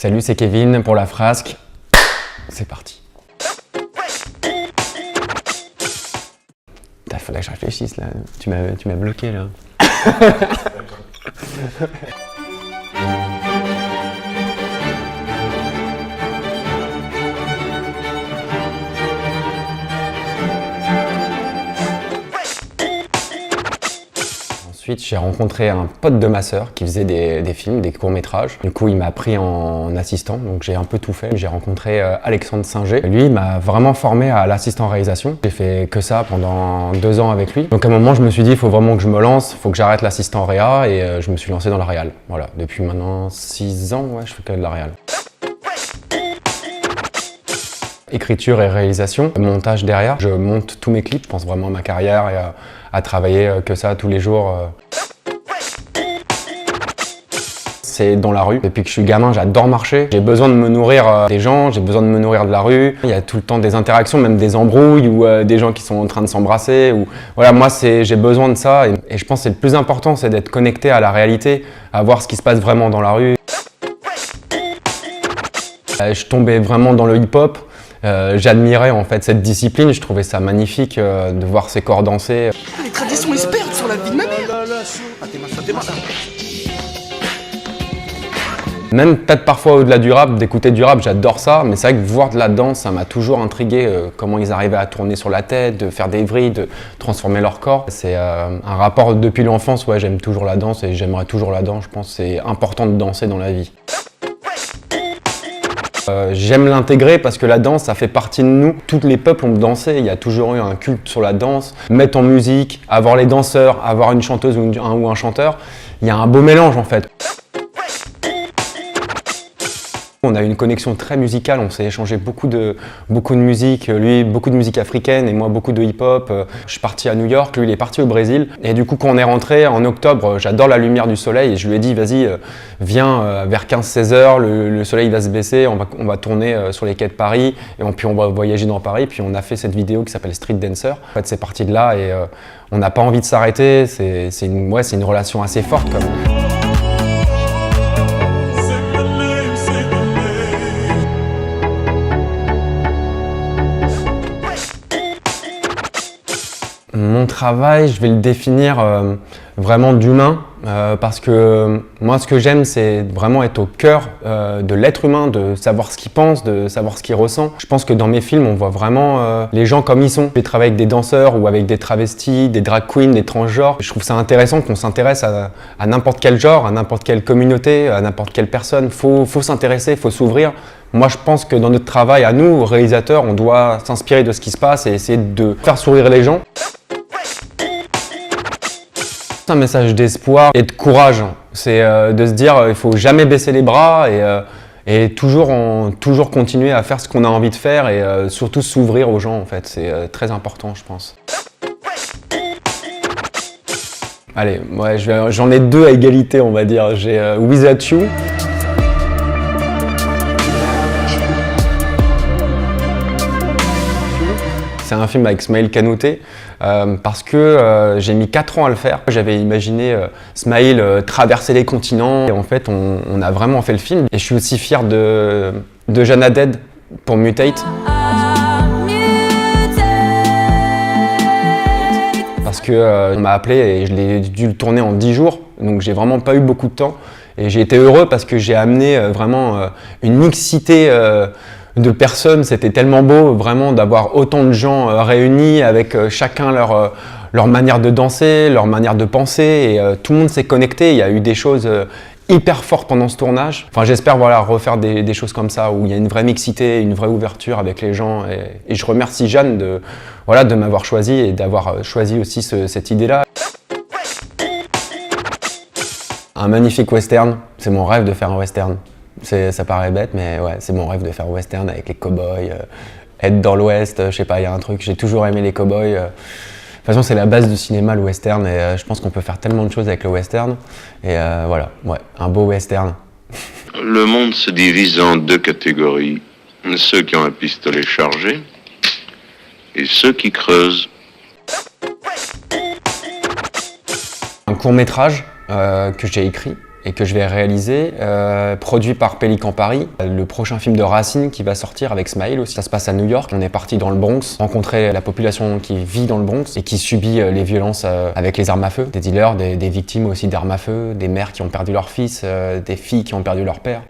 Salut, c'est Kevin pour la frasque. C'est parti. Il faudrait que je réfléchisse là. Tu m'as bloqué là. Ensuite, j'ai rencontré un pote de ma sœur qui faisait des films, des courts-métrages. Du coup, il m'a pris en assistant, donc j'ai un peu tout fait. J'ai rencontré Alexandre Singer. Lui, il m'a vraiment formé à l'assistant réalisation. J'ai fait que ça pendant 2 ans avec lui. Donc à un moment, je me suis dit, il faut vraiment que je me lance, il faut que j'arrête l'assistant réa et je me suis lancé dans la réal. Voilà, depuis maintenant 6 ans, ouais, je fais que de la réal. Écriture et réalisation, montage derrière. Je monte tous mes clips, je pense vraiment à ma carrière et à travailler que ça tous les jours. C'est dans la rue. Depuis que je suis gamin, j'adore marcher. J'ai besoin de me nourrir des gens, j'ai besoin de me nourrir de la rue. Il y a tout le temps des interactions, même des embrouilles ou des gens qui sont en train de s'embrasser. Voilà, moi, j'ai besoin de ça. Et je pense que c'est le plus important, c'est d'être connecté à la réalité, à voir ce qui se passe vraiment dans la rue. Je tombais vraiment dans le hip-hop. J'admirais en fait cette discipline, je trouvais ça magnifique de voir ces corps danser. Les traditions expertes sur la vie de ma mère. Même peut-être parfois au-delà du rap, d'écouter du rap, j'adore ça, mais c'est vrai que voir de la danse, ça m'a toujours intrigué, comment ils arrivaient à tourner sur la tête, de faire des vrilles, de transformer leur corps. C'est un rapport depuis l'enfance, ouais, j'aime toujours la danse et j'aimerais toujours la danse, je pense que c'est important de danser dans la vie. J'aime l'intégrer parce que la danse, ça fait partie de nous. Tous les peuples ont dansé, il y a toujours eu un culte sur la danse. Mettre en musique, avoir les danseurs, avoir une chanteuse ou un chanteur, il y a un beau mélange en fait. On a eu une connexion très musicale, on s'est échangé beaucoup de musique, lui beaucoup de musique africaine et moi beaucoup de hip-hop. Je suis parti à New York, lui il est parti au Brésil. Et du coup quand on est rentré en octobre, j'adore la lumière du soleil et je lui ai dit vas-y viens vers 15-16 heures, le soleil va se baisser, on va tourner sur les quais de Paris et puis on va voyager dans Paris. Puis on a fait cette vidéo qui s'appelle Street Dancer. En fait c'est parti de là et on n'a pas envie de s'arrêter, c'est une relation assez forte quand même. Mon travail, je vais le définir vraiment d'humain parce que moi ce que j'aime c'est vraiment être au cœur de l'être humain, de savoir ce qu'il pense, de savoir ce qu'il ressent. Je pense que dans mes films on voit vraiment les gens comme ils sont. Je travaille avec des danseurs ou avec des travestis, des drag queens, des transgenres. Je trouve ça intéressant qu'on s'intéresse à n'importe quel genre, à n'importe quelle communauté, à n'importe quelle personne. Faut s'intéresser, faut s'ouvrir. Moi je pense que dans notre travail à nous, réalisateurs, on doit s'inspirer de ce qui se passe et essayer de faire sourire les gens. C'est un message d'espoir et de courage, c'est de se dire il ne faut jamais baisser les bras et toujours continuer à faire ce qu'on a envie de faire et surtout s'ouvrir aux gens en fait, c'est très important je pense. Allez, ouais, j'en ai 2 à égalité on va dire, j'ai Without You. C'est un film avec Smaïl Kanouté parce que j'ai mis 4 ans à le faire. J'avais imaginé Smaïl traverser les continents et en fait on a vraiment fait le film. Et je suis aussi fier de Jeanne Haddad pour Mutate. Parce que on m'a appelé et je l'ai dû le tourner en 10 jours, donc j'ai vraiment pas eu beaucoup de temps. Et j'ai été heureux parce que j'ai amené vraiment une mixité de personnes, c'était tellement beau vraiment d'avoir autant de gens réunis avec chacun leur manière de danser, leur manière de penser et tout le monde s'est connecté, il y a eu des choses hyper fortes pendant ce tournage. Enfin j'espère voilà, refaire des choses comme ça où il y a une vraie mixité, une vraie ouverture avec les gens et je remercie Jeanne de m'avoir choisi et d'avoir choisi aussi cette idée-là. Un magnifique western, c'est mon rêve de faire un western. Ça paraît bête, mais ouais, c'est mon rêve de faire un western avec les cow-boys, être dans l'Ouest, je sais pas, il y a un truc, j'ai toujours aimé les cow-boys. De toute façon, c'est la base du cinéma, le western, et je pense qu'on peut faire tellement de choses avec le western. Et voilà, ouais, un beau western. Le monde se divise en 2 catégories. Ceux qui ont un pistolet chargé et ceux qui creusent. Un court-métrage que j'ai écrit. et que je vais réaliser, produit par Pélican Paris. Le prochain film de Racine qui va sortir avec Smaïl aussi. Ça se passe à New York. On est parti dans le Bronx, rencontrer la population qui vit dans le Bronx et qui subit les violences avec les armes à feu. Des dealers, des victimes aussi d'armes à feu, des mères qui ont perdu leur fils, des filles qui ont perdu leur père.